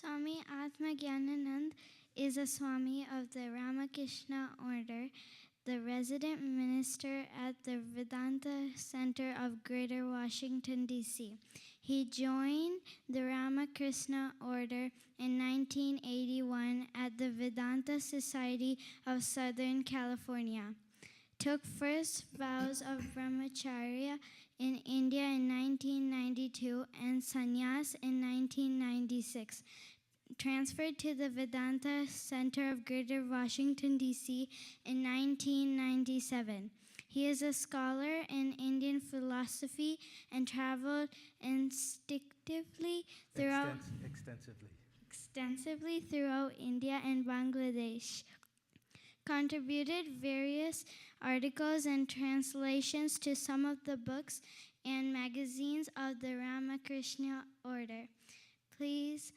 Swami Atmajnanananda is a Swami of the Ramakrishna Order, the resident minister at the Vedanta Center of Greater Washington, D.C. He joined the Ramakrishna Order in 1981 at the Vedanta Society of Southern California. Took first vows of brahmacharya in India in 1992 and sannyas in 1996. Transferred to the Vedanta Center of Greater Washington, D.C. in 1997. He is a scholar in Indian philosophy and traveled extensively throughout India and Bangladesh. Contributed various articles and translations to some of the books and magazines of the Ramakrishna Order. Please,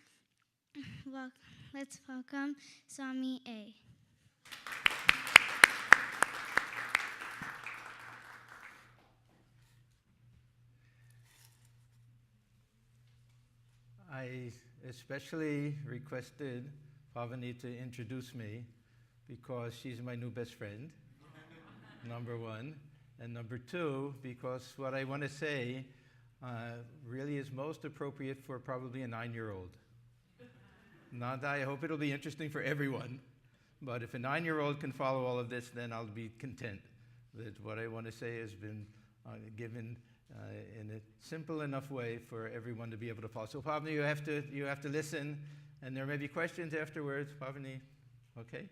let's welcome Swami A. I especially requested Pavani to introduce me because she's my new best friend, number one. And number two, because what I want to say really is most appropriate for probably a 9-year-old. Not that I hope it'll be interesting for everyone, but if a 9-year-old can follow all of this, then I'll be content that what I want to say has been given in a simple enough way for everyone to be able to follow. So Pavani, you have to listen, and there may be questions afterwards. Pavani, okay?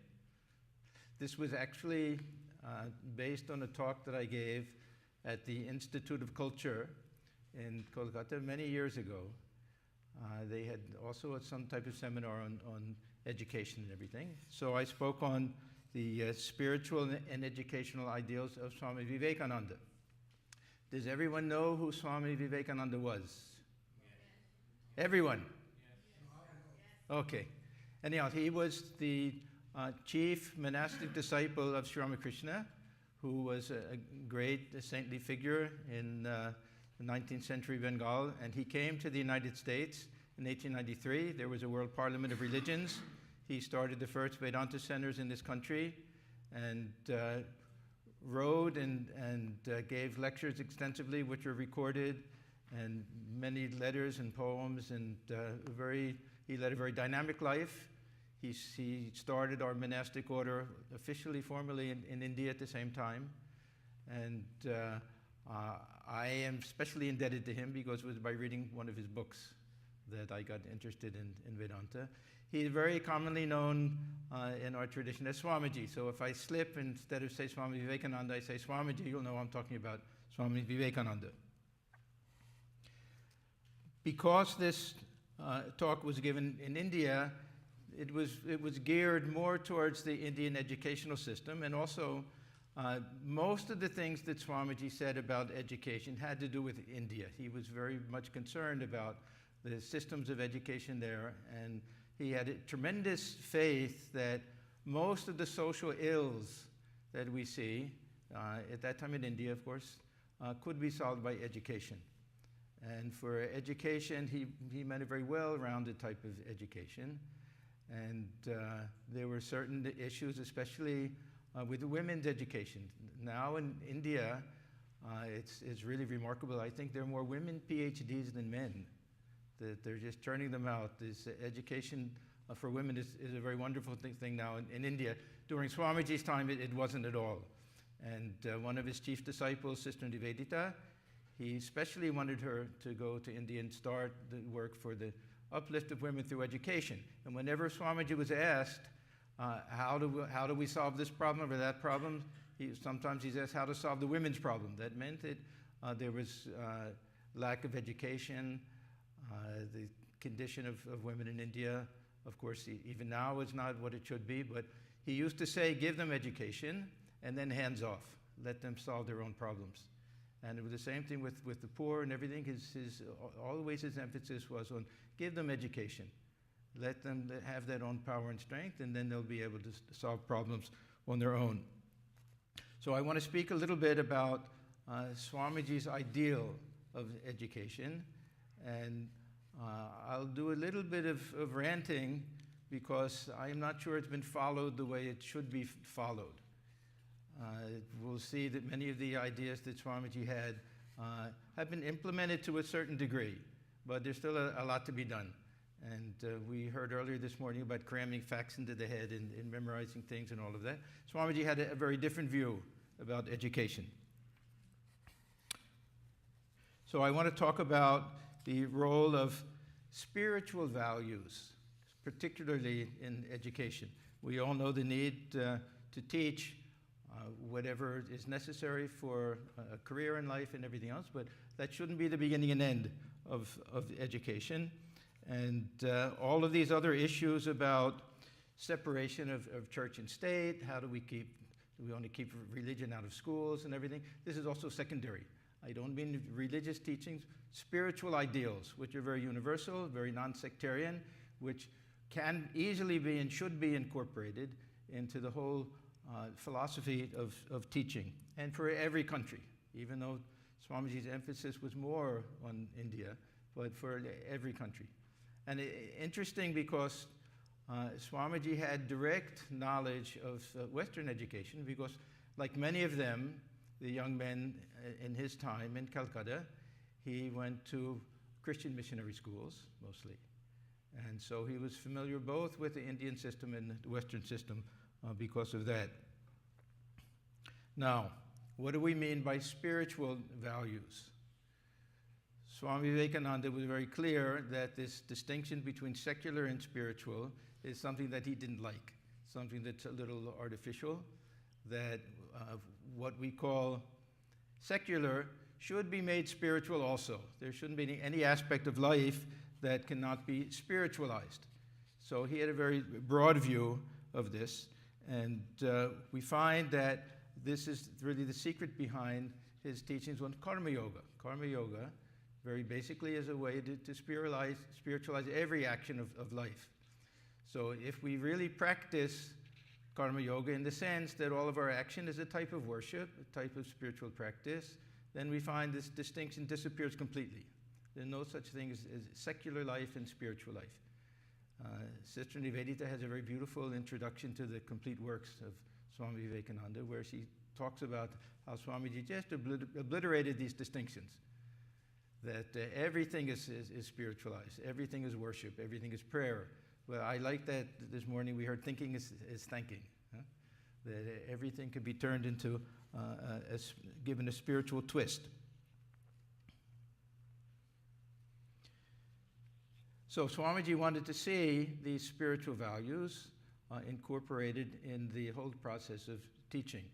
This was actually based on a talk that I gave at the Institute of Culture in Kolkata many years ago. They had also some type of seminar on education and everything. So I spoke on the spiritual and educational ideals of Swami Vivekananda. Does everyone know who Swami Vivekananda was? Yes. Everyone? Yes. Okay. Anyhow, he was the chief monastic disciple of Sri Ramakrishna, who was a great saintly figure in the 19th century Bengal, and he came to the United States in 1893. There was a World Parliament of Religions. He started the first Vedanta centers in this country and wrote and gave lectures extensively, which are recorded, and many letters and poems, and he led a very dynamic life. He started our monastic order officially, formally in India at the same time. And I am especially indebted to him because it was by reading one of his books that I got interested in Vedanta. He is very commonly known in our tradition as Swamiji. So if I slip, instead of say Swami Vivekananda, I say Swamiji, you'll know I'm talking about Swami Vivekananda. Because this talk was given in India, it was geared more towards the Indian educational system, and also most of the things that Swamiji said about education had to do with India. He was very much concerned about the systems of education there, and he had a tremendous faith that most of the social ills that we see, at that time in India, of course, could be solved by education. And for education, he meant a very well-rounded type of education. And there were certain issues, especially with the women's education. Now in India, it's really remarkable. I think there are more women PhDs than men. That they're just turning them out. This education for women is a very wonderful thing now in India. During Swamiji's time, it wasn't at all. And one of his chief disciples, Sister Nivedita, he especially wanted her to go to India and start the work for the uplift of women through education. And whenever Swamiji was asked, how do we solve this problem or that problem, sometimes he's asked how to solve the women's problem. That meant that there was lack of education. The condition of women in India, of course, even now is not what it should be, but he used to say, give them education and then hands off. Let them solve their own problems. And it was the same thing with the poor and everything. Always his emphasis was on give them education. Let them have their own power and strength, and then they'll be able to solve problems on their own. So I want to speak a little bit about Swamiji's ideal of education. And I'll do a little bit of ranting because I'm not sure it's been followed the way it should be followed. We'll see that many of the ideas that Swamiji had have been implemented to a certain degree, but there's still a lot to be done. And we heard earlier this morning about cramming facts into the head and memorizing things and all of that. Swamiji had a very different view about education. So I want to talk about the role of spiritual values, particularly in education. We all know the need to teach whatever is necessary for a career in life and everything else, but that shouldn't be the beginning and end of education. And all of these other issues about separation of church and state, do we only keep religion out of schools and everything, this is also secondary. I don't mean religious teachings, spiritual ideals, which are very universal, very non-sectarian, which can easily be and should be incorporated into the whole philosophy of teaching, and for every country, even though Swamiji's emphasis was more on India, but for every country. And interesting because Swamiji had direct knowledge of Western education because, like many of them, the young men in his time in Calcutta, he went to Christian missionary schools, mostly. And so he was familiar both with the Indian system and the Western system because of that. Now, what do we mean by spiritual values? Swami Vivekananda was very clear that this distinction between secular and spiritual is something that he didn't like, something that's a little artificial, that what we call secular should be made spiritual also. There shouldn't be any aspect of life that cannot be spiritualized. So he had a very broad view of this, and we find that this is really the secret behind his teachings on karma yoga. Karma yoga, very basically, is a way to spiritualize every action of life. So if we really practice karma yoga in the sense that all of our action is a type of worship, a type of spiritual practice, then we find this distinction disappears completely. There's no such thing as secular life and spiritual life. Sister Nivedita has a very beautiful introduction to the complete works of Swami Vivekananda, where she talks about how Swamiji just obliterated these distinctions, that everything is spiritualized, everything is worship, everything is prayer. Well, I like that this morning we heard thinking is thanking, huh? That everything could be turned into, given a spiritual twist. So Swamiji wanted to see these spiritual values incorporated in the whole process of teaching.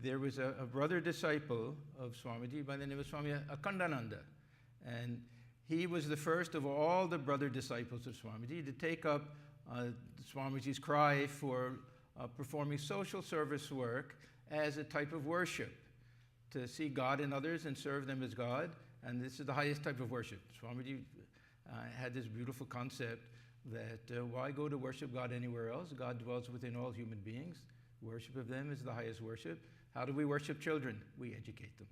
There was a brother disciple of Swamiji by the name of Swami Atmajnananda, and he was the first of all the brother disciples of Swamiji to take up Swamiji's cry for performing social service work as a type of worship, to see God in others and serve them as God, and this is the highest type of worship. Swamiji had this beautiful concept that why go to worship God anywhere else? God dwells within all human beings. Worship of them is the highest worship. How do we worship children? We educate them.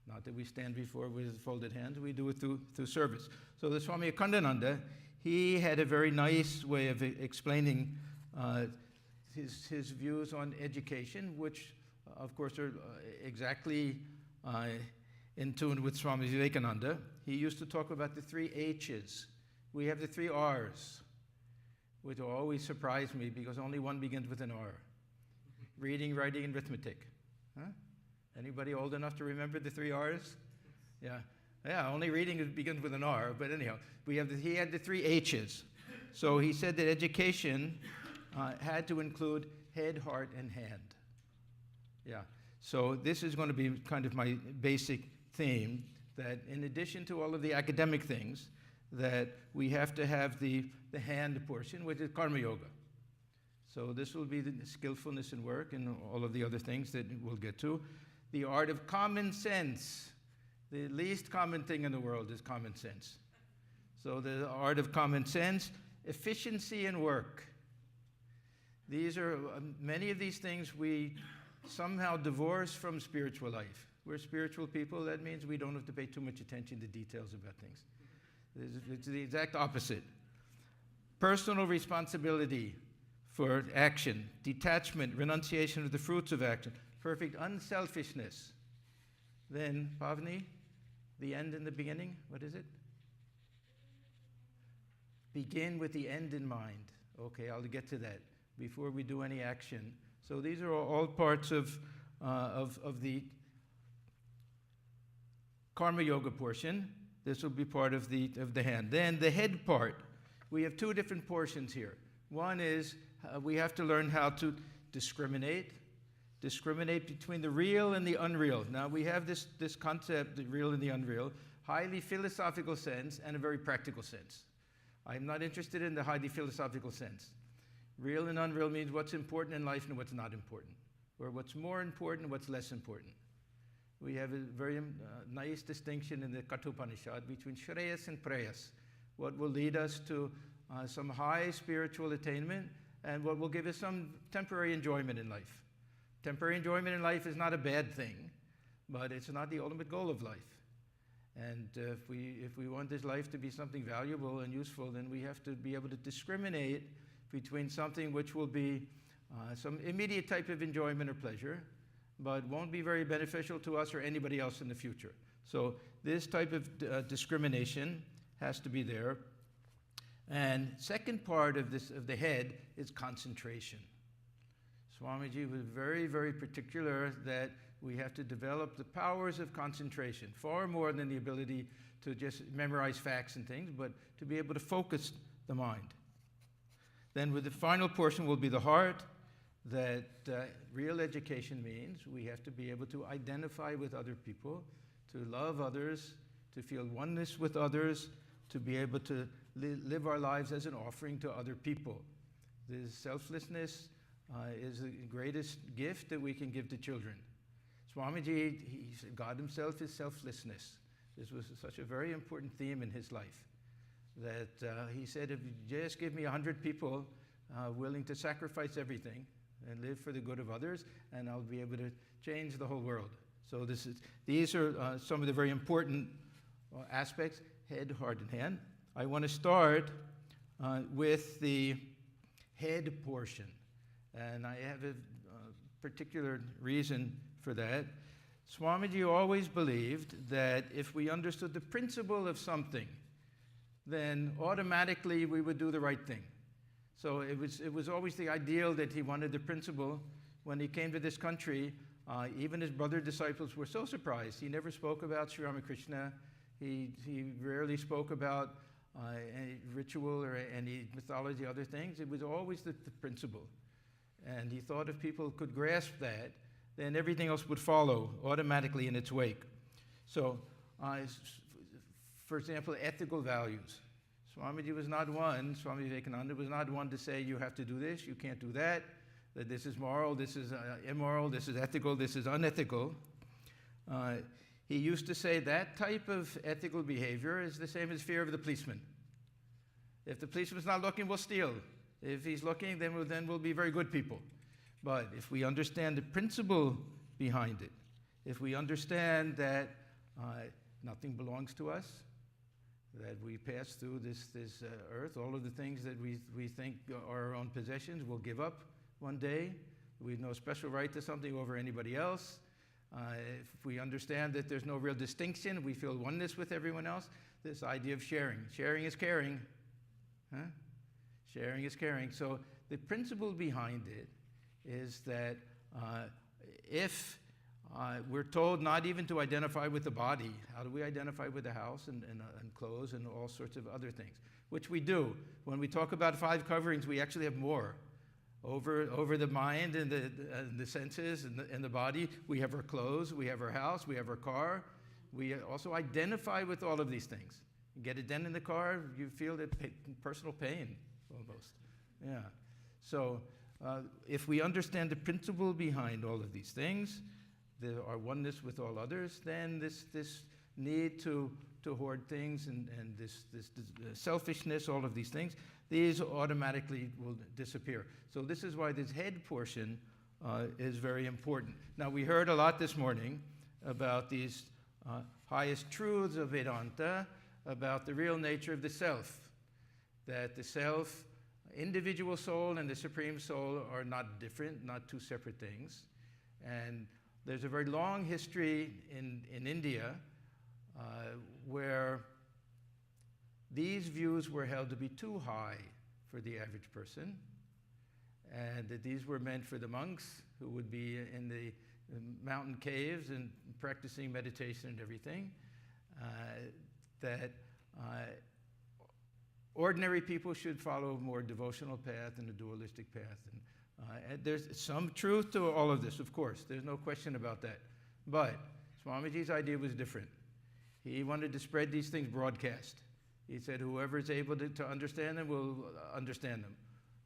Not that we stand before with folded hands, we do it through service. So the Swami Atmajnananda, he had a very nice way of explaining his views on education, which of course are exactly in tune with Swami Vivekananda. He used to talk about the 3 H's. We have the 3 R's, which always surprise me because only one begins with an R. Reading, writing, and arithmetic. Huh? Anybody old enough to remember the 3 R's? Yeah, only reading begins with an R, but anyhow, he had the 3 H's. So he said that education had to include head, heart, and hand. Yeah, so this is going to be kind of my basic theme, that in addition to all of the academic things, that we have to have the hand portion, which is karma yoga. So this will be the skillfulness in work and all of the other things that we'll get to. The art of common sense. The least common thing in the world is common sense. So the art of common sense, efficiency in work. These are, many of these things we somehow divorce from spiritual life. We're spiritual people, that means we don't have to pay too much attention to details about things. It's the exact opposite. Personal responsibility for action, detachment, renunciation of the fruits of action, perfect unselfishness. Then, Pavni, the end and the beginning, what is it? Begin with the end in mind. Okay, I'll get to that before we do any action. So these are all parts of the Karma Yoga portion. This will be part of the hand. Then the head part. We have two different portions here. One is we have to learn how to discriminate between the real and the unreal. Now we have this concept, the real and the unreal, highly philosophical sense and a very practical sense. I'm not interested in the highly philosophical sense. Real and unreal means what's important in life and what's not important, or what's more important and what's less important. We have a very nice distinction in the Kathopanishad between Shreyas and Preyas, what will lead us to some high spiritual attainment and what will give us some temporary enjoyment in life. Temporary enjoyment in life is not a bad thing, but it's not the ultimate goal of life. And if we want this life to be something valuable and useful, then we have to be able to discriminate between something which will be some immediate type of enjoyment or pleasure, but won't be very beneficial to us or anybody else in the future. So this type of discrimination has to be there. And second part of the head is concentration. Swamiji was very, very particular that we have to develop the powers of concentration, far more than the ability to just memorize facts and things, but to be able to focus the mind. Then with the final portion will be the heart, that real education means we have to be able to identify with other people, to love others, to feel oneness with others, to be able to live our lives as an offering to other people. This selflessness is the greatest gift that we can give to children. Swamiji, he said God himself is selflessness. This was such a very important theme in his life, that he said, if you just give me 100 people willing to sacrifice everything and live for the good of others, and I'll be able to change the whole world. So these are some of the very important aspects, head, heart, and hand. I want to start with the head portion, and I have a particular reason for that. Swamiji always believed that if we understood the principle of something, then automatically we would do the right thing. So it was always the ideal that he wanted the principle. When he came to this country, even his brother disciples were so surprised. He never spoke about Sri Ramakrishna. He rarely spoke about any ritual or any mythology, other things. It was always the principle. And he thought if people could grasp that, then everything else would follow automatically in its wake. So, for example, ethical values. Swamiji was not one, Swami Vivekananda was not one to say you have to do this, you can't do that this is moral, this is immoral, this is ethical, this is unethical. He used to say that type of ethical behavior is the same as fear of the policeman. If the policeman's not looking, we'll steal. If he's looking, then we'll be very good people. But if we understand the principle behind it, if we understand that nothing belongs to us, that we pass through this earth, all of the things that we think are our own possessions, we'll give up one day. We have no special right to something over anybody else. If we understand that there's no real distinction, we feel oneness with everyone else, this idea of sharing. Sharing is caring. Huh? Sharing is caring. So the principle behind it is that if we're told not even to identify with the body, how do we identify with the house and clothes and all sorts of other things? Which we do. When we talk about 5 coverings, we actually have more. Over the mind and the senses and the body, we have our clothes, we have our house, we have our car. We also identify with all of these things. You get a dent in the car, you feel the personal pain, almost. Yeah. So if we understand the principle behind all of these things, our oneness with all others, then this need to hoard things and this selfishness, all of these things, these automatically will disappear. So this is why this head portion is very important. Now, we heard a lot this morning about these highest truths of Vedanta, about the real nature of the self, that the self, individual soul and the Supreme Soul are not different, not two separate things. And there's a very long history in India where these views were held to be too high for the average person, and that these were meant for the monks who would be in the mountain caves and practicing meditation and everything, that ordinary people should follow a more devotional path and a dualistic path. And there's some truth to all of this, of course. There's no question about that. But Swamiji's idea was different. He wanted to spread these things broadcast. He said whoever is able to understand them will understand them.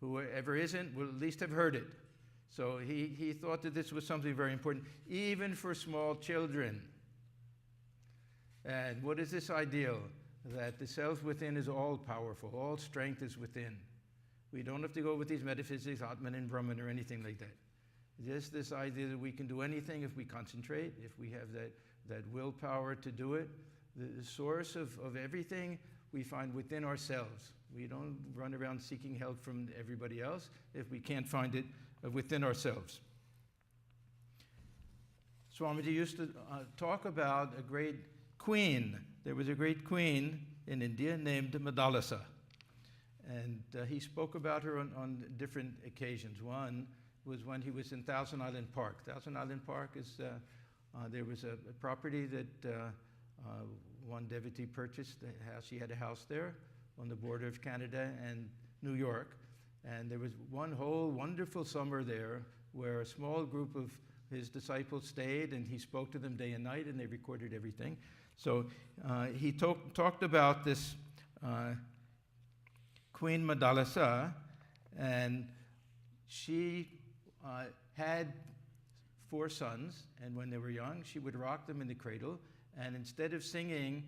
Whoever isn't will at least have heard it. So he thought that this was something very important, even for small children. And what is this ideal? That the self within is all powerful, all strength is within. We don't have to go with these metaphysics, Atman and Brahman or anything like that. Just this idea that we can do anything if we concentrate, if we have that willpower to do it. The source of everything we find within ourselves. We don't run around seeking help from everybody else if we can't find it within ourselves. Swamiji used to talk about a great queen. There was a great queen in India named Madalasa. And he spoke about her on different occasions. One was when he was in Thousand Island Park. Thousand Island Park is, there was a property that one devotee purchased. She had a house there on the border of Canada and New York. And there was one whole wonderful summer there where a small group of his disciples stayed, and he spoke to them day and night, and they recorded everything. So he talked about this Queen Madalasa, and she had 4 sons, and when they were young, she would rock them in the cradle, and instead of singing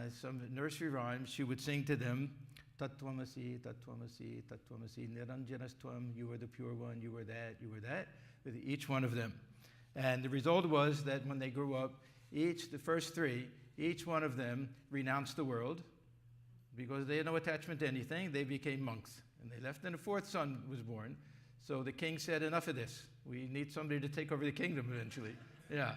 some nursery rhymes, she would sing to them, Tattvamasi, Tattvamasi, Tattvamasi, Niranjanastvam, you are the pure one, you are that, with each one of them. And the result was that when they grew up, the first 3, each one of them renounced the world because they had no attachment to anything. They became monks, and they left, and a 4th son was born. So the king said, enough of this. We need somebody to take over the kingdom eventually. Yeah.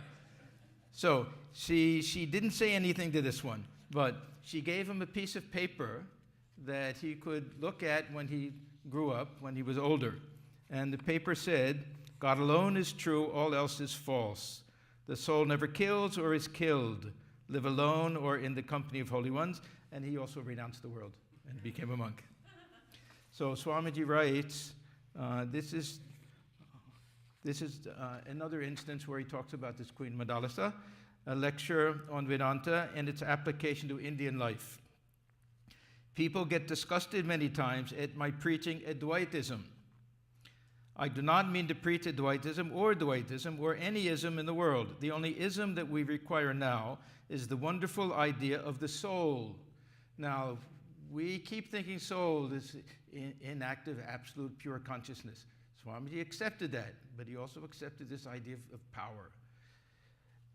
So she didn't say anything to this one, but she gave him a piece of paper that he could look at when he grew up, when he was older. And the paper said, God alone is true, all else is false. The soul never kills or is killed. Live alone or in the company of holy ones. And he also renounced the world and became a monk. So Swamiji writes, this is another instance where he talks about this Queen Madalasa, a lecture on Vedanta and its application to Indian life. People get disgusted many times at my preaching Advaitism. I do not mean to preach Advaitism or any ism in the world. The only ism that we require now is the wonderful idea of the soul. Now, we keep thinking soul is inactive, absolute, pure consciousness. Swamiji accepted that, but he also accepted this idea of power.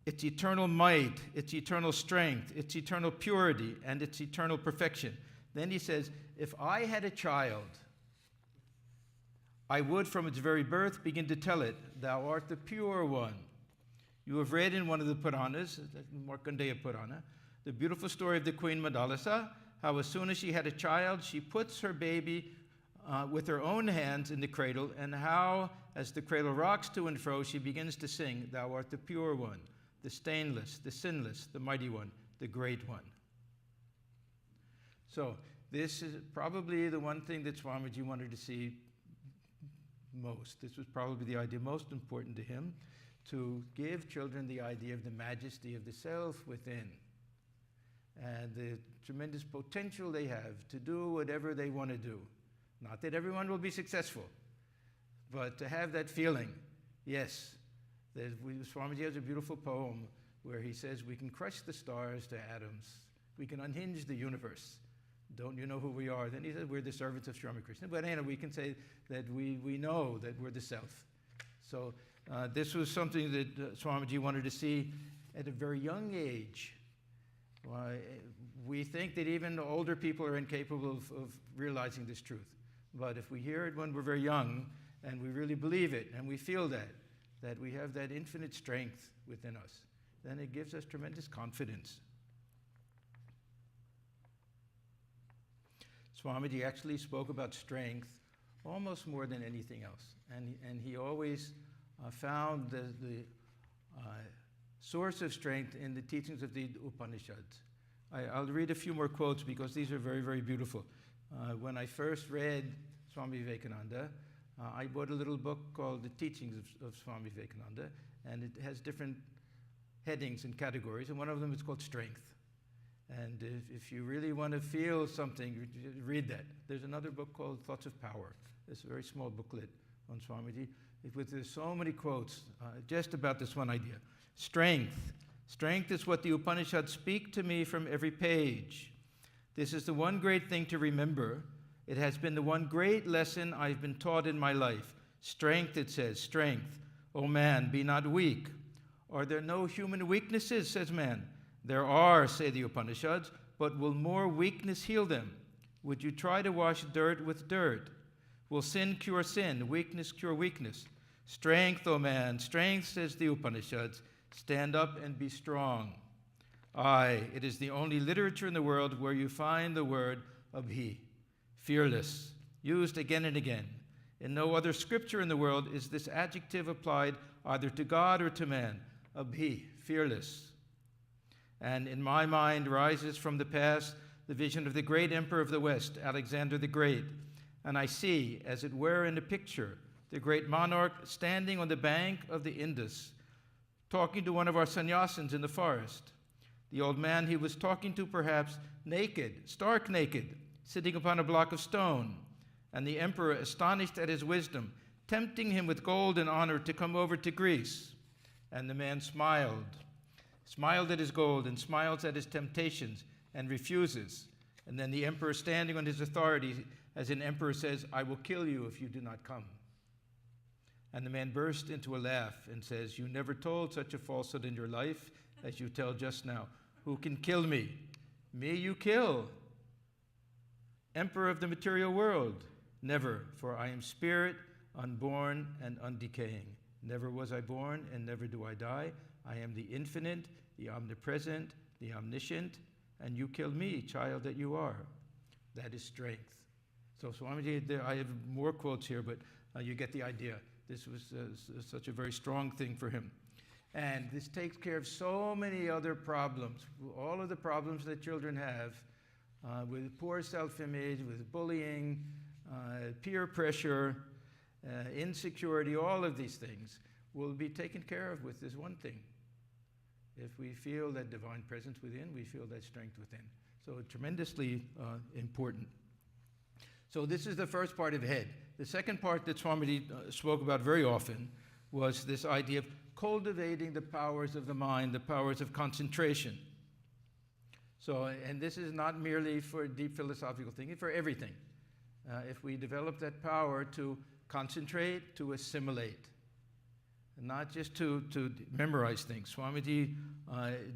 Its eternal might, its eternal strength, its eternal purity, and its eternal perfection. Then he says, if I had a child, I would from its very birth begin to tell it, thou art the pure one. You have read in one of the Puranas, Markandeya Purana, the beautiful story of the Queen Madalasa, how as soon as she had a child, she puts her baby with her own hands in the cradle, and how, as the cradle rocks to and fro, she begins to sing, thou art the pure one, the stainless, the sinless, the mighty one, the great one. So this is probably the one thing that Swamiji wanted to see most. This was probably the idea most important to him, to give children the idea of the majesty of the self within and the tremendous potential they have to do whatever they want to do. Not that everyone will be successful, but to have that feeling, yes. Swamiji has a beautiful poem where he says, we can crush the stars to atoms. We can unhinge the universe. Don't you know who we are? Then he says, we're the servants of Sri Ramakrishna. But we can say that we know that we're the self. So this was something that Swamiji wanted to see at a very young age. we think that even the older people are incapable of realizing this truth. But if we hear it when we're very young, and we really believe it, and we feel that we have that infinite strength within us, then it gives us tremendous confidence. Swamiji actually spoke about strength almost more than anything else. And he always found the source of strength in the teachings of the Upanishads. I'll read a few more quotes because these are very, very beautiful. When I first read Swami Vivekananda, I bought a little book called The Teachings of Swami Vivekananda, and it has different headings and categories, and one of them is called Strength. And if you really want to feel something, read that. There's another book called Thoughts of Power. It's a very small booklet on Swamiji. There's so many quotes just about this one idea. Strength. Strength is what the Upanishads speak to me from every page. This is the one great thing to remember. It has been the one great lesson I've been taught in my life. Strength, it says, strength. O man, be not weak. Are there no human weaknesses, says man? There are, say the Upanishads, but will more weakness heal them? Would you try to wash dirt with dirt? Will sin cure sin, weakness cure weakness? Strength, O man, strength, says the Upanishads. Stand up and be strong. Aye, it is the only literature in the world where you find the word abhi, fearless, used again and again. In no other scripture in the world is this adjective applied either to God or to man. Abhi, fearless. And in my mind rises from the past the vision of the great emperor of the West, Alexander the Great. And I see, as it were in a picture, the great monarch standing on the bank of the Indus, talking to one of our sannyasins in the forest. The old man he was talking to, perhaps, naked, stark naked, sitting upon a block of stone, and the emperor, astonished at his wisdom, tempting him with gold and honor to come over to Greece. And the man smiled at his gold and smiles at his temptations and refuses. And then the emperor, standing on his authority, as an emperor says, I will kill you if you do not come. And the man burst into a laugh and says, you never told such a falsehood in your life as you tell just now. Who can kill me? Me you kill. Emperor of the material world. Never, for I am spirit, unborn and undecaying. Never was I born and never do I die. I am the infinite, the omnipresent, the omniscient, and you kill me, child that you are. That is strength. So Swamiji, I have more quotes here, but you get the idea. This was such a very strong thing for him. And this takes care of so many other problems, all of the problems that children have with poor self-image, with bullying, peer pressure, insecurity, all of these things will be taken care of with this one thing. If we feel that divine presence within, we feel that strength within. So tremendously important. So this is the first part of head. The second part that Swamiji spoke about very often was this idea of cultivating the powers of the mind, the powers of concentration. So, and this is not merely for deep philosophical thinking, for everything. If we develop that power to concentrate, to assimilate, not just to memorize things. Swamiji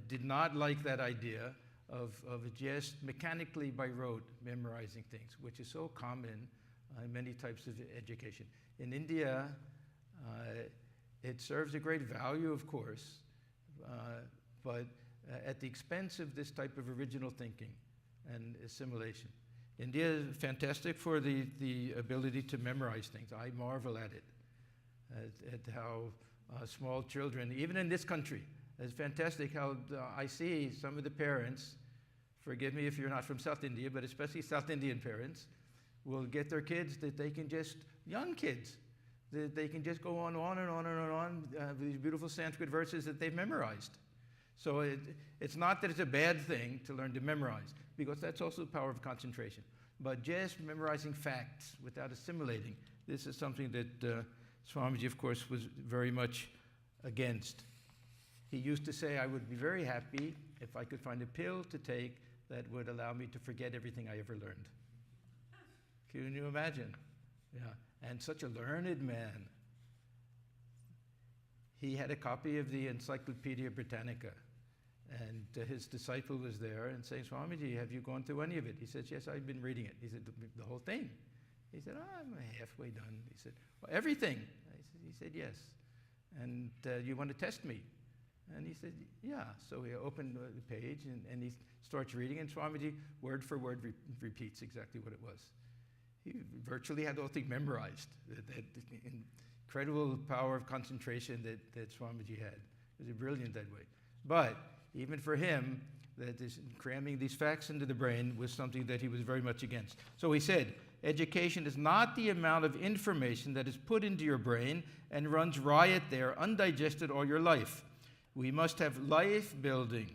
did not like that idea of just mechanically by rote memorizing things, which is so common in many types of education. In India, it serves a great value, of course, but at the expense of this type of original thinking and assimilation. India is fantastic for the ability to memorize things. I marvel at it, at how small children, even in this country, it's fantastic how I see some of the parents, forgive me if you're not from South India, but especially South Indian parents, will get their kids that they can just, young kids, that they can just go on and on and on, these beautiful Sanskrit verses that they've memorized. So it's not that it's a bad thing to learn to memorize, because that's also the power of concentration. But just memorizing facts without assimilating, this is something that Swamiji, of course, was very much against. He used to say, I would be very happy if I could find a pill to take that would allow me to forget everything I ever learned. Can you imagine? Yeah. And such a learned man. He had a copy of the Encyclopedia Britannica. And his disciple was there and saying, Swamiji, have you gone through any of it? He said, yes, I've been reading it. He said, the whole thing? He said, I'm halfway done. He said, well, everything? He said, yes. And you want to test me? And he said, yeah. So he opened the page and he starts reading, and Swamiji, word for word, repeats exactly what it was. He virtually had the whole thing memorized. That incredible power of concentration that Swamiji had. It was brilliant that way. But even for him, cramming these facts into the brain was something that he was very much against. So he said, education is not the amount of information that is put into your brain and runs riot there, undigested all your life. We must have life-building,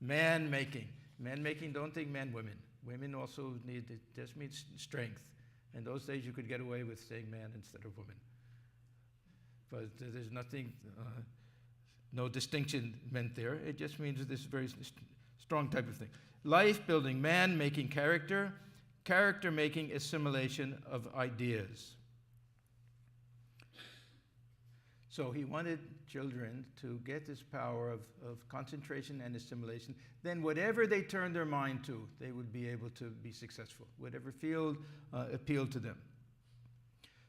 man-making. Man-making, don't think men, women. Women also need, it just means strength. In those days, you could get away with saying man instead of woman. But there's nothing, no distinction meant there. It just means this very strong type of thing. Life-building, man-making character, character-making assimilation of ideas. So he wanted children to get this power of concentration and assimilation. Then whatever they turned their mind to, they would be able to be successful. Whatever field appealed to them.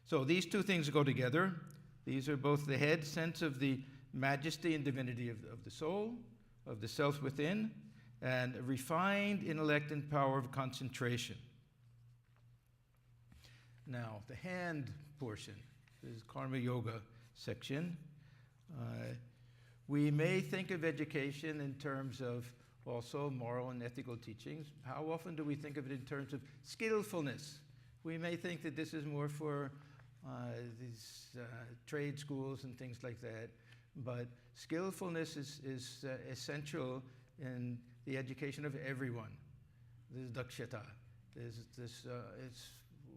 So these two things go together. These are both the head sense of the majesty and divinity of the soul, of the self within, and a refined intellect and power of concentration. Now, the hand portion is Karma Yoga section. We may think of education in terms of also moral and ethical teachings. How often do we think of it in terms of skillfulness? We may think that this is more for these trade schools and things like that, but skillfulness is essential in the education of everyone. This is dakshata. It's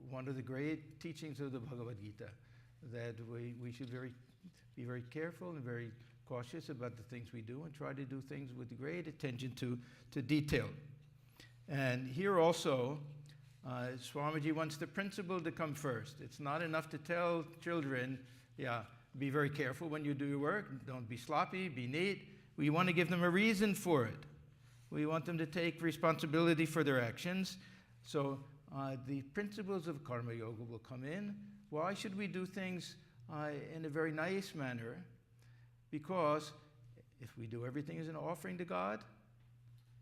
one of the great teachings of the Bhagavad Gita, that we should be very careful and very cautious about the things we do and try to do things with great attention to detail. And here also, Swamiji wants the principle to come first. It's not enough to tell children, yeah, be very careful when you do your work, don't be sloppy, be neat. We want to give them a reason for it. We want them to take responsibility for their actions. So the principles of Karma Yoga will come in. Why should we do things in a very nice manner? Because if we do everything as an offering to God,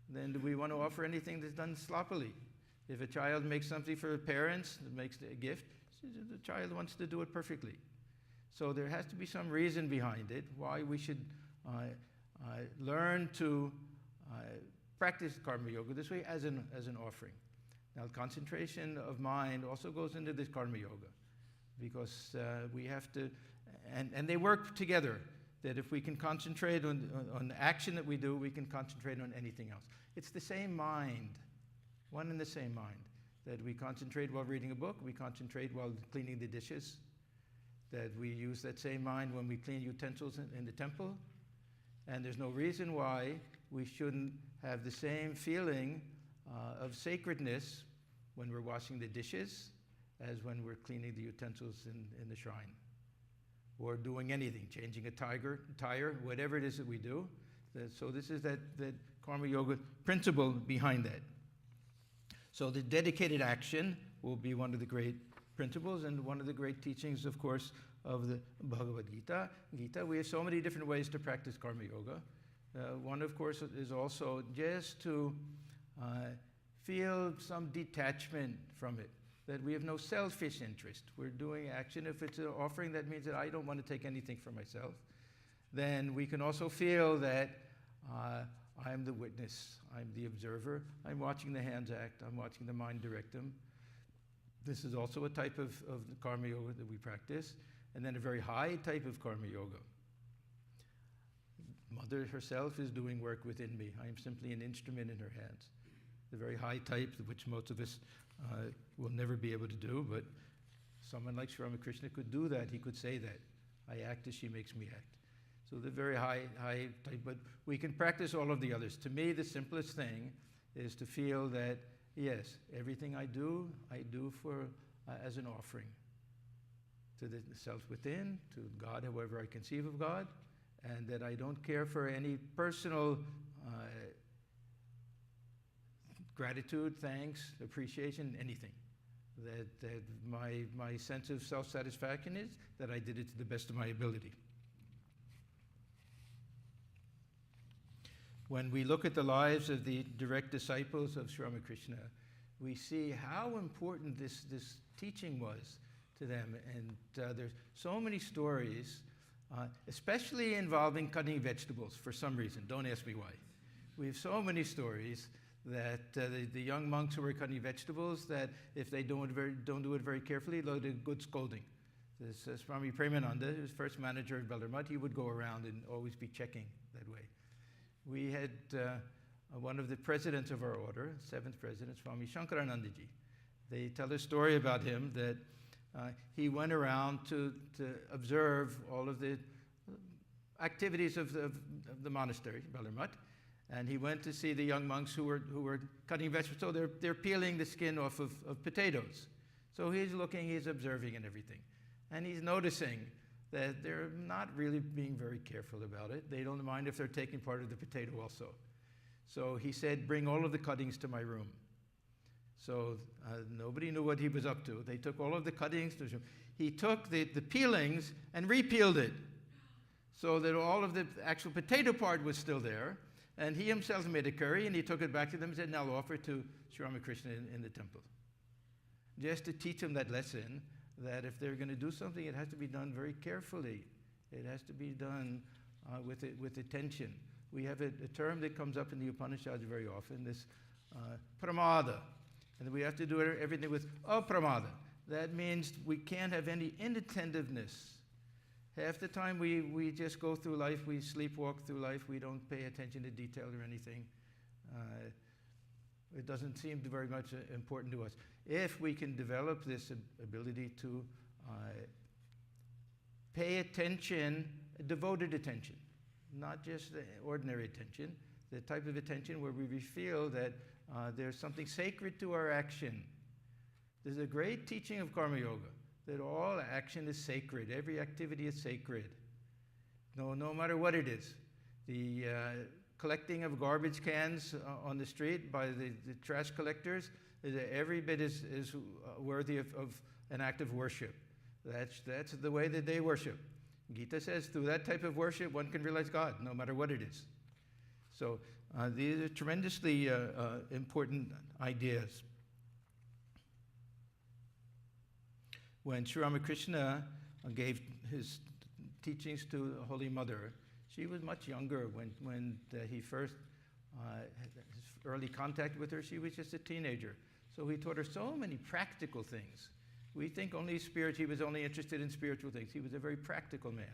then do we want to offer anything that's done sloppily? If a child makes something for the parents, makes a gift, the child wants to do it perfectly. So there has to be some reason behind it, why we should learn to practice Karma Yoga this way as an offering. Now, concentration of mind also goes into this Karma Yoga, because we have to, and they work together, that if we can concentrate on the action that we do, we can concentrate on anything else. It's the same mind, one and the same mind, that we concentrate while reading a book, we concentrate while cleaning the dishes, that we use that same mind when we clean utensils in the temple, and there's no reason why we shouldn't have the same feeling of sacredness when we're washing the dishes as when we're cleaning the utensils in the shrine, or doing anything, changing a tire, whatever it is that we do. So this is that Karma Yoga principle behind that. So the dedicated action will be one of the great principles and one of the great teachings, of course, of the Bhagavad Gita. We have so many different ways to practice Karma Yoga. One, of course, is also just to feel some detachment from it, that we have no selfish interest. We're doing action. If it's an offering, that means that I don't want to take anything for myself. Then we can also feel that I'm the witness, I'm the observer, I'm watching the hands act, I'm watching the mind direct them. This is also a type of Karma Yoga that we practice. And then a very high type of Karma Yoga. Mother herself is doing work within me. I am simply an instrument in her hands. The very high type, which most of us will never be able to do, but someone like Sri Ramakrishna could do that. He could say that. I act as she makes me act. So the very high type, but we can practice all of the others. To me, the simplest thing is to feel that, yes, everything I do for as an offering to the self within, to God, however I conceive of God, and that I don't care for any personal gratitude, thanks, appreciation, anything. That my sense of self-satisfaction is that I did it to the best of my ability. When we look at the lives of the direct disciples of Sri Ramakrishna, we see how important this teaching was to them. And there's so many stories, especially involving cutting vegetables for some reason. Don't ask me why. We have so many stories that the young monks who were cutting vegetables, that if they don't do it very carefully, they'll get a good scolding. This Swami Atmajnananda, who was first manager of Bellarmut, he would go around and always be checking that way. We had one of the presidents of our order, seventh president, Swami Shankaranandaji. They tell a story about him that he went around to observe all of the activities of the monastery, Bellarmut, and he went to see the young monks who were cutting vegetables. So they're peeling the skin off of potatoes. So he's looking, he's observing and everything. And he's noticing that they're not really being very careful about it. They don't mind if they're taking part of the potato also. So he said, bring all of the cuttings to my room. So nobody knew what he was up to. They took all of the cuttings to his room. He took the peelings and repeeled it so that all of the actual potato part was still there. And he himself made a curry, and he took it back to them and said, now offer it to Sri Ramakrishna in the temple. Just to teach them that lesson, that if they're going to do something, it has to be done very carefully. It has to be done with attention. We have a term that comes up in the Upanishads very often, this pramada. And we have to do everything with apramada. That means we can't have any inattentiveness. Half the time we just go through life, we sleepwalk through life, we don't pay attention to detail or anything. It doesn't seem very much important to us. If we can develop this ability to pay attention, devoted attention, not just the ordinary attention, the type of attention where we feel that there's something sacred to our action. There's a great teaching of Karma Yoga, that all action is sacred. Every activity is sacred, no matter what it is. The collecting of garbage cans on the street by the trash collectors, every bit is worthy of an act of worship. That's the way that they worship. Gita says through that type of worship, one can realize God, no matter what it is. So these are tremendously important ideas. When Sri Ramakrishna gave his teachings to the Holy Mother, she was much younger when he first had his early contact with her. She was just a teenager. So he taught her so many practical things. We think he was only interested in spiritual things. He was a very practical man.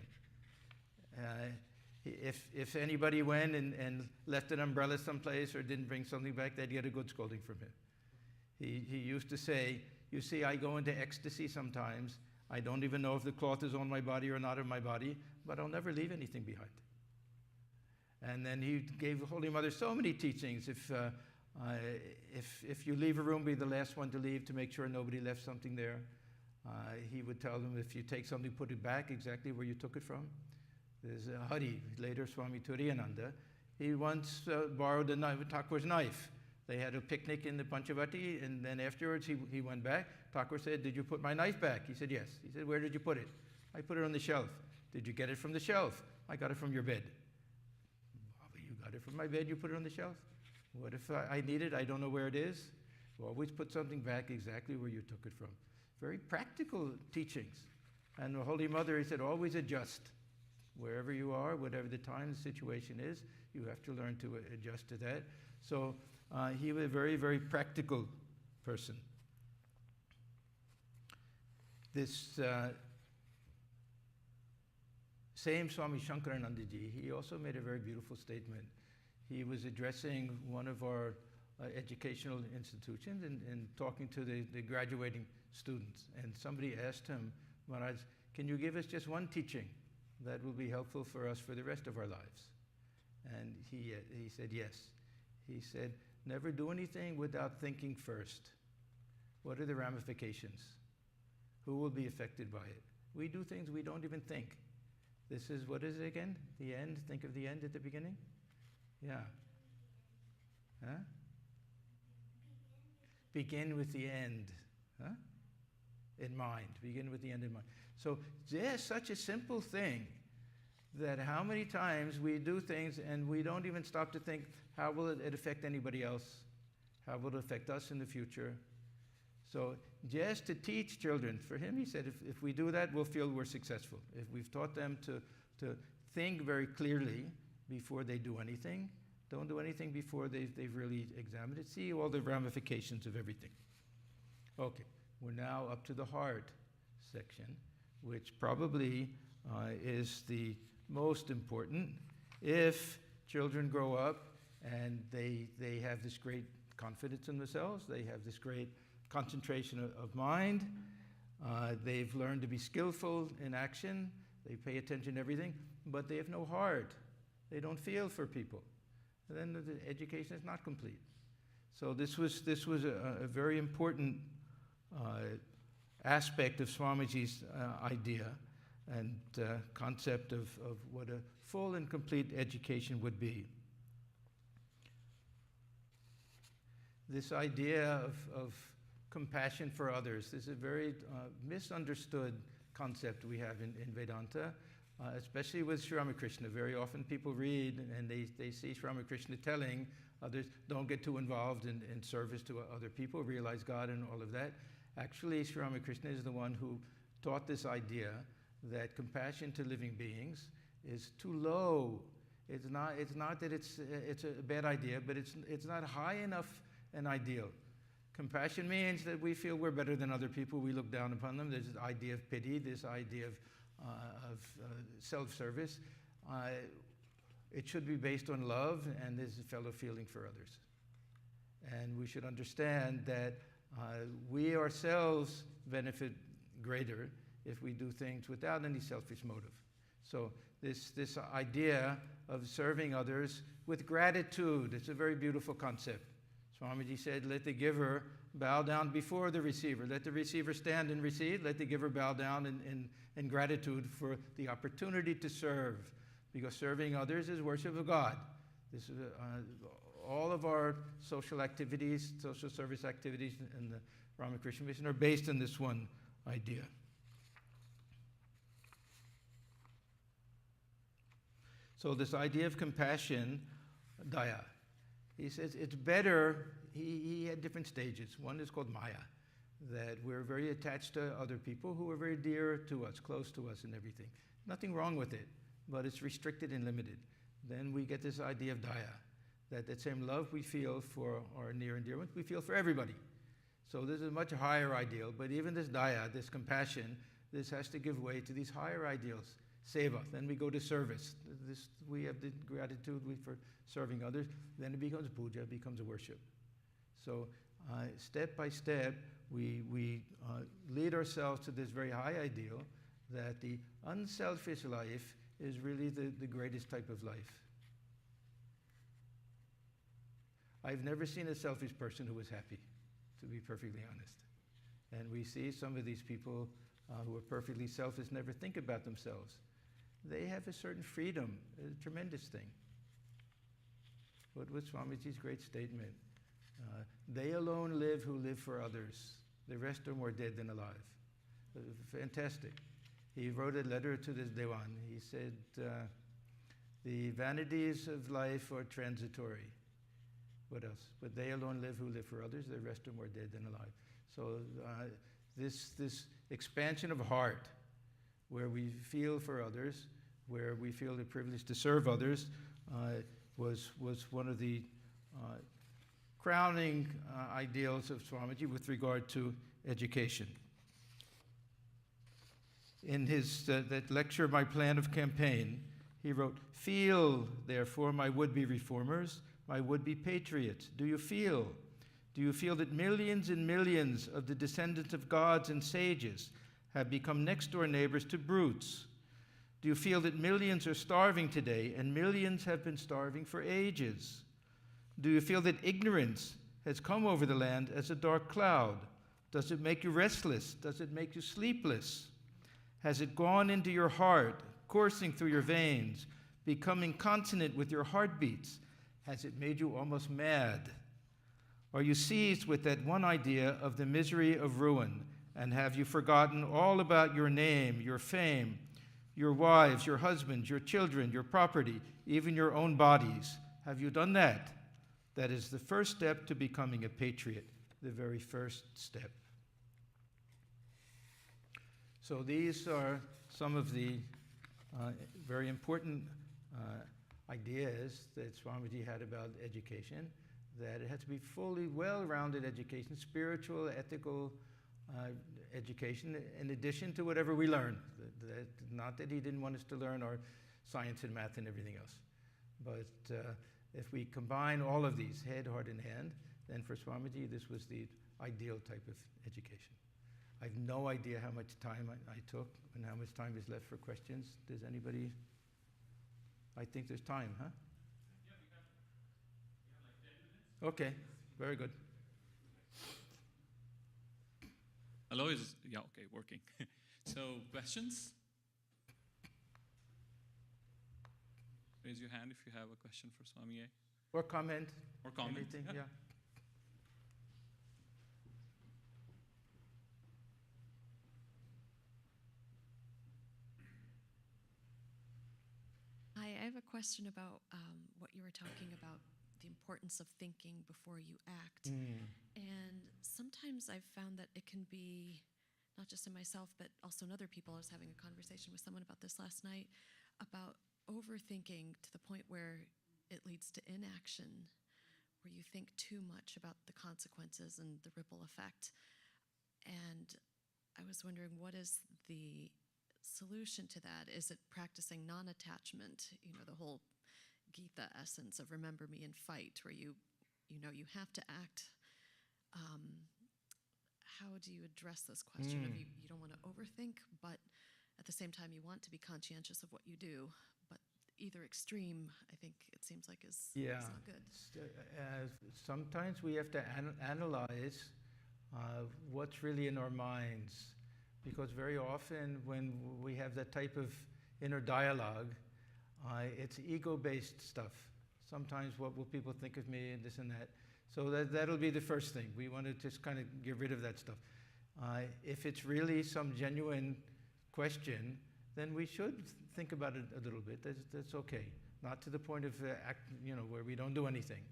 If anybody went and left an umbrella someplace or didn't bring something back, they'd get a good scolding from him. He used to say, you see, I go into ecstasy sometimes. I don't even know if the cloth is on my body or not on my body, but I'll never leave anything behind. And then he gave the Holy Mother so many teachings. If you leave a room, be the last one to leave to make sure nobody left something there. He would tell them, if you take something, put it back exactly where you took it from. There's Hari, later Swami Turiyananda. He once borrowed Thakur's knife. They had a picnic in the Panchavati, and then afterwards he went back. Thakur said, did you put my knife back? He said, yes. He said, where did you put it? I put it on the shelf. Did you get it from the shelf? I got it from your bed. Well, you got it from my bed, you put it on the shelf? What if I need it, I don't know where it is? Well, always put something back exactly where you took it from. Very practical teachings. And the Holy Mother, he said, always adjust. Wherever you are, whatever the time, the situation is, you have to learn to adjust to that. So he was a very, very practical person. This same Swami Shankaranandaji, he also made a very beautiful statement. He was addressing one of our educational institutions and talking to the graduating students. And somebody asked him, Maharaj, can you give us just one teaching that will be helpful for us for the rest of our lives? And he said, yes. He said, never do anything without thinking first. What are the ramifications? Who will be affected by it? We do things we don't even think. This is, what is it again? The end? Think of the end at the beginning? Yeah. Huh? Begin with the end. Huh? In mind. Begin with the end in mind. So there's such a simple thing that how many times we do things and we don't even stop to think, how will it affect anybody else? How will it affect us in the future? So just to teach children, for him he said, if we do that, we'll feel we're successful. If we've taught them to think very clearly before they do anything, don't do anything before they've really examined it. See all the ramifications of everything. Okay, we're now up to the heart section, which probably is the most important. If children grow up and they have this great confidence in themselves, they have this great concentration of mind, they've learned to be skillful in action, they pay attention to everything, but they have no heart. They don't feel for people. And then the education is not complete. So this was a very important aspect of Swamiji's idea and concept of what a full and complete education would be. This idea of compassion for others is a very misunderstood concept we have in Vedanta, especially with Sri Ramakrishna. Very often people read and they see Sri Ramakrishna telling others, don't get too involved in service to other people, realize God and all of that. Actually, Sri Ramakrishna is the one who taught this idea that compassion to living beings is too low. It's not that it's a bad idea, but it's not high enough an ideal. Compassion means that we feel we're better than other people. We look down upon them. There's this idea of pity, this idea of self-service. It should be based on love and this fellow feeling for others. And we should understand that we ourselves benefit greater if we do things without any selfish motive. So this idea of serving others with gratitude, it's a very beautiful concept. Swamiji said, let the giver bow down before the receiver. Let the receiver stand and receive. Let the giver bow down in gratitude for the opportunity to serve. Because serving others is worship of God. This is all of our social activities, social service activities in the Ramakrishna Mission are based on this one idea. So this idea of compassion, daya, he says it's better, he had different stages. One is called maya, that we're very attached to other people who are very dear to us, close to us and everything. Nothing wrong with it, but it's restricted and limited. Then we get this idea of daya, that same love we feel for our near and dear ones, we feel for everybody. So this is a much higher ideal, but even this daya, this compassion, this has to give way to these higher ideals. Seva, then we go to service. We have the gratitude for serving others. Then it becomes puja, it becomes a worship. So step by step, we lead ourselves to this very high ideal that the unselfish life is really the greatest type of life. I've never seen a selfish person who was happy, to be perfectly honest. And we see some of these people who are perfectly selfish never think about themselves. They have a certain freedom, a tremendous thing. What was Swamiji's great statement? They alone live who live for others. The rest are more dead than alive. Fantastic. He wrote a letter to this Dewan. He said, the vanities of life are transitory. What else? But they alone live who live for others. The rest are more dead than alive. So this expansion of heart, where we feel for others, where we feel the privilege to serve others, was one of the crowning ideals of Swamiji with regard to education. In his that lecture, My Plan of Campaign, he wrote, "Feel, therefore, my would-be reformers, my would-be patriots. Do you feel? Do you feel that millions and millions of the descendants of gods and sages have become next-door neighbors to brutes? Do you feel that millions are starving today and millions have been starving for ages? Do you feel that ignorance has come over the land as a dark cloud? Does it make you restless? Does it make you sleepless? Has it gone into your heart, coursing through your veins, becoming consonant with your heartbeats? Has it made you almost mad? Are you seized with that one idea of the misery of ruin? And have you forgotten all about your name, your fame, your wives, your husbands, your children, your property, even your own bodies? Have you done that? That is the first step to becoming a patriot, the very first step. So these are some of the very important ideas that Swamiji had about education, that it has to be fully well-rounded education, spiritual, ethical education, in addition to whatever we learn. Not that he didn't want us to learn our science and math and everything else. But if we combine all of these, head, heart, and hand, then for Swamiji, this was the ideal type of education. I have no idea how much time I took and how much time is left for questions. Does anybody? I think there's time, huh? Yeah, we have like 10 minutes. Okay, very good. Hello, yeah, okay, working. So, questions? Raise your hand if you have a question for Swami A. Or comment. Or comment. Anything, yeah. Hi, I have a question about what you were talking about, the importance of thinking before you act. And sometimes I've found that it can be, not just in myself, but also in other people. I was having a conversation with someone about this last night, about overthinking to the point where it leads to inaction, where you think too much about the consequences and the ripple effect. And I was wondering, what is the solution to that? Is it practicing non-attachment, the whole Gita essence of remember me and fight, where you have to act? How do you address this question of you don't want to overthink, but at the same time you want to be conscientious of what you do, but either extreme, I think it seems like is not good. Sometimes we have to analyze what's really in our minds, because very often when we have that type of inner dialogue, it's ego-based stuff. Sometimes what will people think of me and this and that. So that'll be the first thing. We want to just kind of get rid of that stuff. If it's really some genuine question, then we should think about it a little bit. That's okay. Not to the point of where we don't do anything.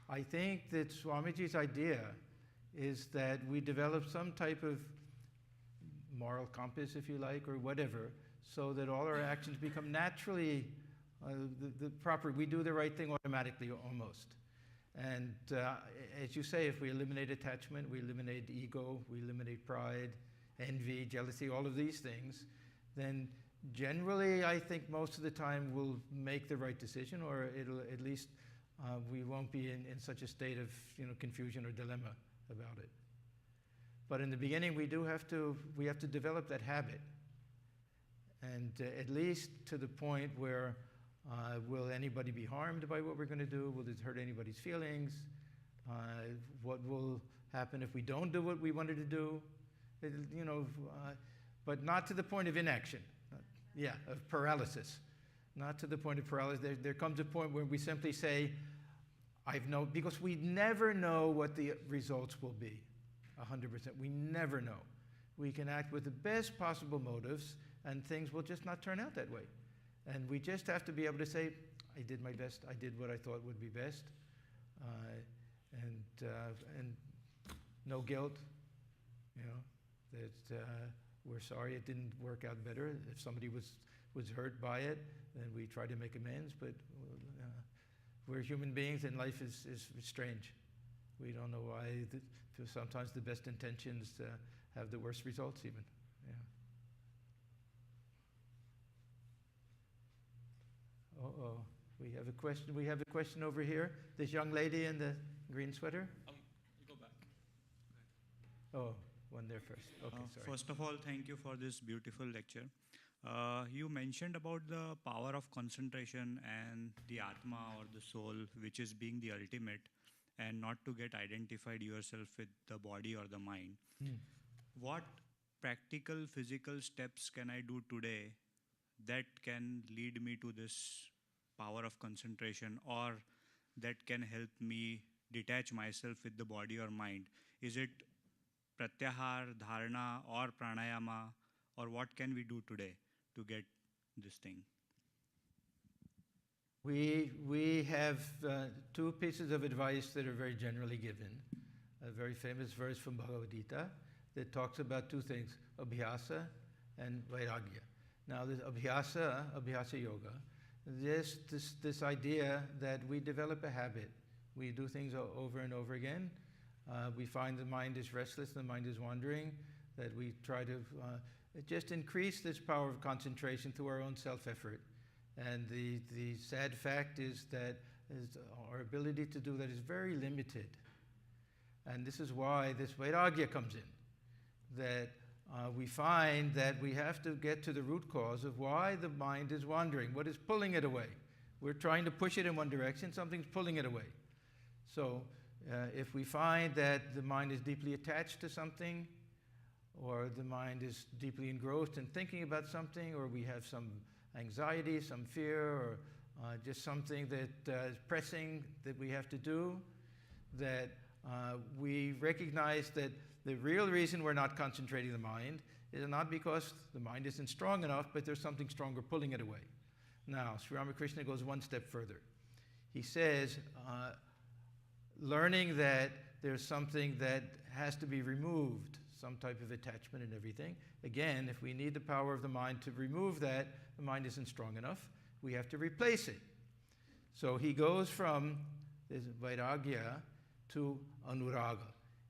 I think that Swamiji's idea is that we develop some type of moral compass, if you like, or whatever, so that all our actions become naturally the proper. We do the right thing automatically, almost. And as you say, if we eliminate attachment, we eliminate ego, we eliminate pride, envy, jealousy, all of these things, then generally I think most of the time we'll make the right decision, or it'll at least we won't be in such a state of confusion or dilemma about it. But in the beginning we have to develop that habit, and at least to the point where will anybody be harmed by what we're going to do? Will it hurt anybody's feelings? What will happen if we don't do what we wanted to do? But not to the point of inaction. Of paralysis. Not to the point of paralysis. There comes a point where we simply say, because we never know what the results will be, 100%. We never know. We can act with the best possible motives, and things will just not turn out that way. And we just have to be able to say, I did my best, I did what I thought would be best, and no guilt, that we're sorry it didn't work out better. If somebody was hurt by it, then we try to make amends, but we're human beings and life is strange. We don't know why sometimes the best intentions have the worst results even. Uh-oh, we have a question. We have a question over here. This young lady in the green sweater. You go back. Oh, one there first. Okay, sorry. First of all, thank you for this beautiful lecture. You mentioned about the power of concentration and the Atma or the soul, which is being the ultimate, and not to get identified yourself with the body or the mind. What practical physical steps can I do today that can lead me to this power of concentration, or that can help me detach myself with the body or mind? Is it pratyahar, dharana, or pranayama, or what can we do today to get this thing? We have two pieces of advice that are very generally given. A very famous verse from Bhagavad Gita that talks about two things, abhyasa and vairagya. Now, this abhyasa yoga, this idea that we develop a habit. We do things over and over again. We find the mind is restless, the mind is wandering, that we try to just increase this power of concentration through our own self-effort. And the sad fact is that our ability to do that is very limited. And this is why this vairagya comes in, that we find that we have to get to the root cause of why the mind is wandering, what is pulling it away. We're trying to push it in one direction, something's pulling it away. So if we find that the mind is deeply attached to something, or the mind is deeply engrossed in thinking about something, or we have some anxiety, some fear, or just something that is pressing that we have to do, that we recognize that the real reason we're not concentrating the mind is not because the mind isn't strong enough, but there's something stronger pulling it away. Now, Sri Ramakrishna goes one step further. He says, learning that there's something that has to be removed, some type of attachment and everything. Again, if we need the power of the mind to remove that, the mind isn't strong enough. We have to replace it. So he goes from this vairagya to anuraga.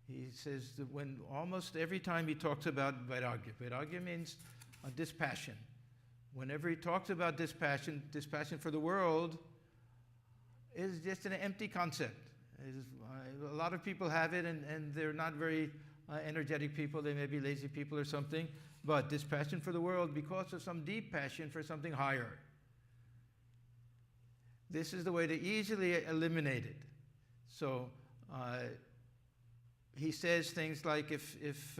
He says that when almost every time he talks about vairagya means dispassion. Whenever he talks about dispassion for the world is just an empty concept. A lot of people have it, and they're not very energetic people. They may be lazy people or something. But dispassion for the world because of some deep passion for something higher. This is the way to easily eliminate it. So he says things like, if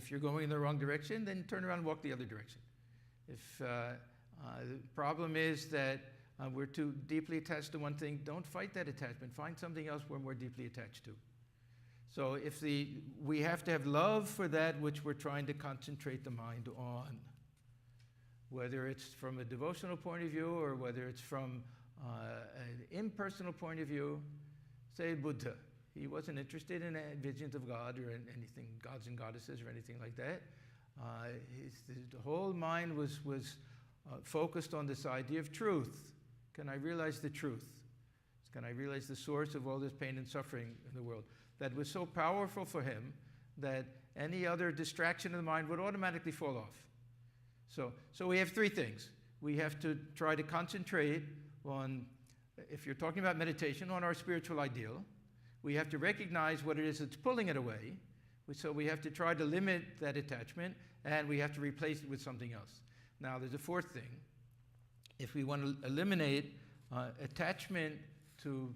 you're going in the wrong direction, then turn around and walk the other direction. If the problem is that we're too deeply attached to one thing, don't fight that attachment. Find something else we're more deeply attached to. So we have to have love for that which we're trying to concentrate the mind on. Whether it's from a devotional point of view or whether it's from an impersonal point of view. Say Buddha. He wasn't interested in visions of God or in anything, gods and goddesses or anything like that. The whole mind was focused on this idea of truth. Can I realize the truth? Can I realize the source of all this pain and suffering in the world? That was so powerful for him that any other distraction of the mind would automatically fall off. So we have three things. We have to try to concentrate on, if you're talking about meditation, on our spiritual ideal. We have to recognize what it is that's pulling it away. So we have to try to limit that attachment, and we have to replace it with something else. Now, there's a fourth thing. If we want to eliminate attachment to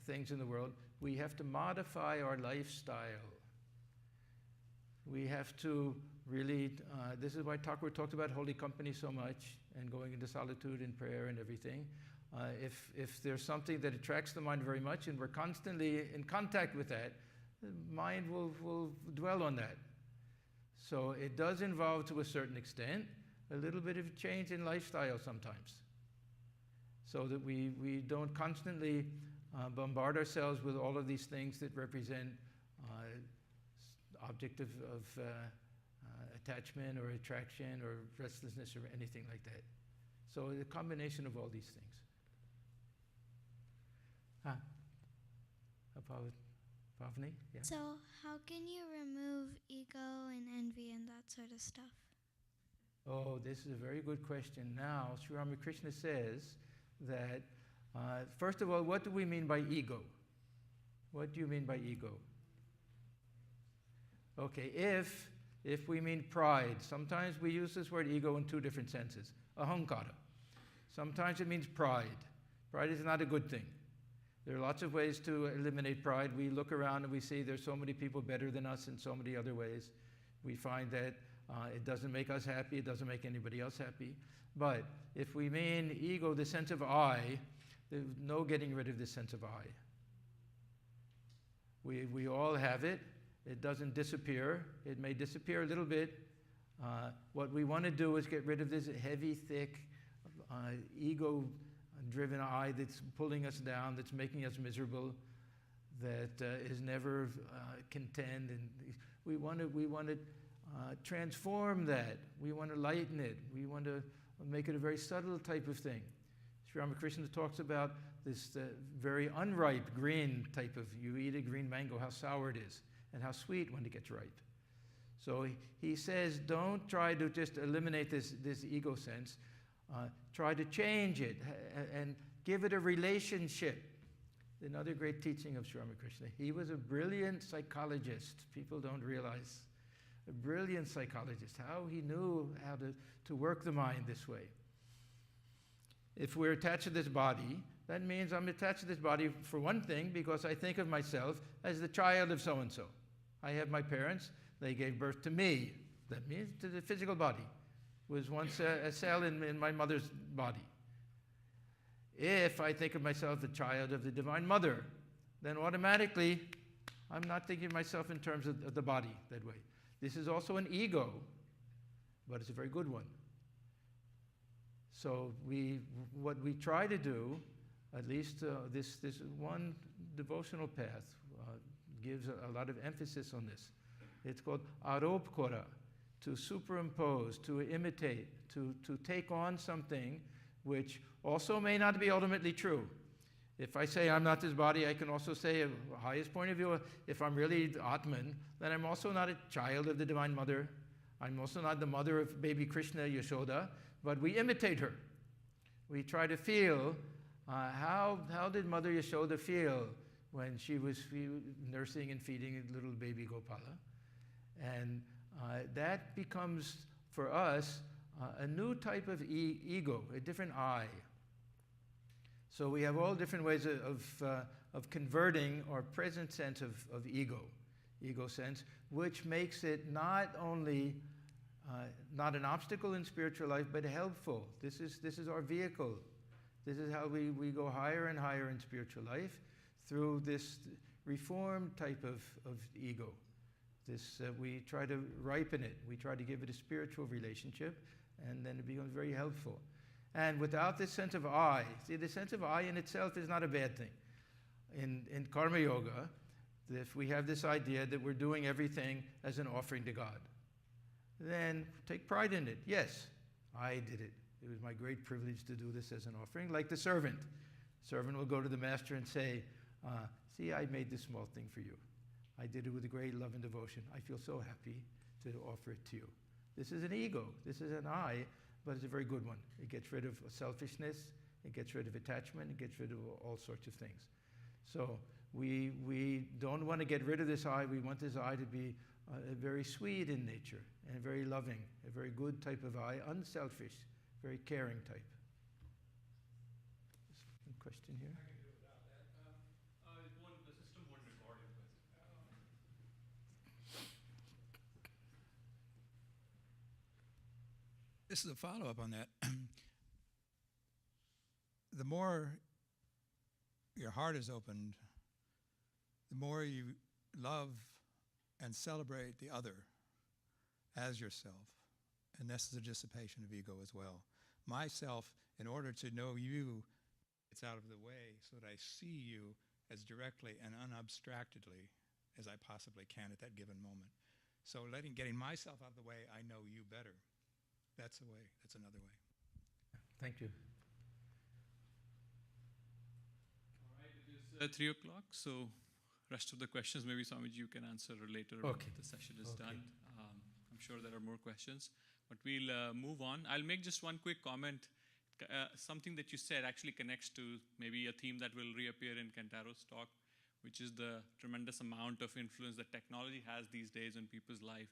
things in the world, we have to modify our lifestyle. We have to really, this is why Thakur talked about holy company so much and going into solitude and prayer and everything. If there's something that attracts the mind very much and we're constantly in contact with that, the mind will dwell on that. So it does involve, to a certain extent, a little bit of change in lifestyle sometimes. So that we don't constantly bombard ourselves with all of these things that represent object of attachment or attraction or restlessness or anything like that. So a combination of all these things. Pavni? Yeah. So how can you remove ego and envy and that sort of stuff? Oh, this is a very good question. Now, Sri Ramakrishna says that, first of all, what do we mean by ego? What do you mean by ego? Okay, if we mean pride, sometimes we use this word ego in two different senses. Ahankara. Sometimes it means pride. Pride is not a good thing. There are lots of ways to eliminate pride. We look around and we see there's so many people better than us in so many other ways. We find that it doesn't make us happy, it doesn't make anybody else happy. But if we mean ego, the sense of I, there's no getting rid of the sense of I. We all have it. It doesn't disappear. It may disappear a little bit. What we want to do is get rid of this heavy, thick, ego-driven I that's pulling us down, that's making us miserable, that is never content. And we want to transform that. We want to lighten it. We want to make it a very subtle type of thing. Sri Ramakrishna talks about this very unripe green type of, you eat a green mango, how sour it is, and how sweet when it gets ripe. So he says, don't try to just eliminate this ego sense. Try to change it and give it a relationship. Another great teaching of Sri Ramakrishna. He was a brilliant psychologist. People don't realize. A brilliant psychologist. How he knew how to work the mind this way. If we're attached to this body, that means I'm attached to this body for one thing because I think of myself as the child of so-and-so. I have my parents. They gave birth to me. That means to the physical body. Was once a cell in my mother's body. If I think of myself the child of the Divine Mother, then automatically I'm not thinking of myself in terms of the body that way. This is also an ego, but it's a very good one. So what we try to do, at least this one devotional path gives a lot of emphasis on this. It's called aropkara, to superimpose, to imitate, to take on something which also may not be ultimately true. If I say I'm not this body, I can also say, a highest point of view, if I'm really Atman, then I'm also not a child of the Divine Mother. I'm also not the mother of baby Krishna, Yashoda, but we imitate her. We try to feel, how did Mother Yashoda feel when she was nursing and feeding little baby Gopala? And that becomes, for us, a new type of ego, a different I. So we have all different ways of converting our present sense of ego sense, which makes it not only not an obstacle in spiritual life, but helpful. This is our vehicle. This is how we go higher and higher in spiritual life through this reformed type of ego. We try to ripen it. We try to give it a spiritual relationship, and then it becomes very helpful. And without this sense of I, see, the sense of I in itself is not a bad thing. In Karma Yoga, if we have this idea that we're doing everything as an offering to God, then take pride in it. Yes, I did it. It was my great privilege to do this as an offering, like the servant. Servant will go to the master and say, see, I made this small thing for you. I did it with a great love and devotion. I feel so happy to offer it to you. This is an ego. This is an I, but it's a very good one. It gets rid of selfishness. It gets rid of attachment. It gets rid of all sorts of things. So we don't want to get rid of this I. We want this I to be very sweet in nature and very loving, a very good type of I, unselfish, very caring type. Any question here? I can do without that. The system won't record it. This is a follow-up on that. The more your heart is opened, the more you love and celebrate the other as yourself. And this is a dissipation of ego as well. Myself, in order to know you, it's out of the way so that I see you as directly and unabstractedly as I possibly can at that given moment. So getting myself out of the way, I know you better. That's a way. That's another way. Thank you. All right, it is 3 o'clock, so rest of the questions maybe Swamiji you can answer later when the session is done. I'm sure there are more questions, but we'll move on. I'll make just one quick comment. Something that you said actually connects to maybe a theme that will reappear in Kantaro's talk, which is the tremendous amount of influence that technology has these days on people's life.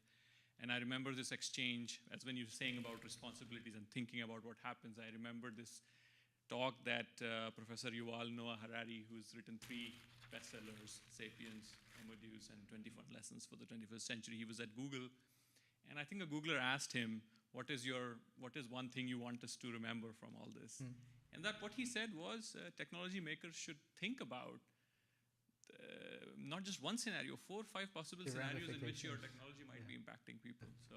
And I remember this exchange, as when you were saying about responsibilities and thinking about what happens, I remember this talk that Professor Yuval Noah Harari, who's written 3 bestsellers, Sapiens, Homo Deus, and 21 Lessons for the 21st Century, he was at Google, And I think a Googler asked him, what is one thing you want us to remember from all this? And what he said was technology makers should think about not just one scenario, 4 or 5 possible scenarios in which your technology might be impacting people. So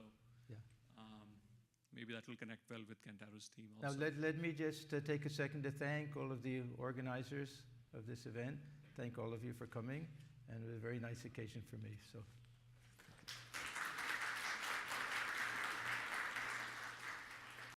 maybe that will connect well with Kentaro's theme also. Now let me just take a second to thank all of the organizers of this event. Thank all of you for coming, and it was a very nice occasion for me. So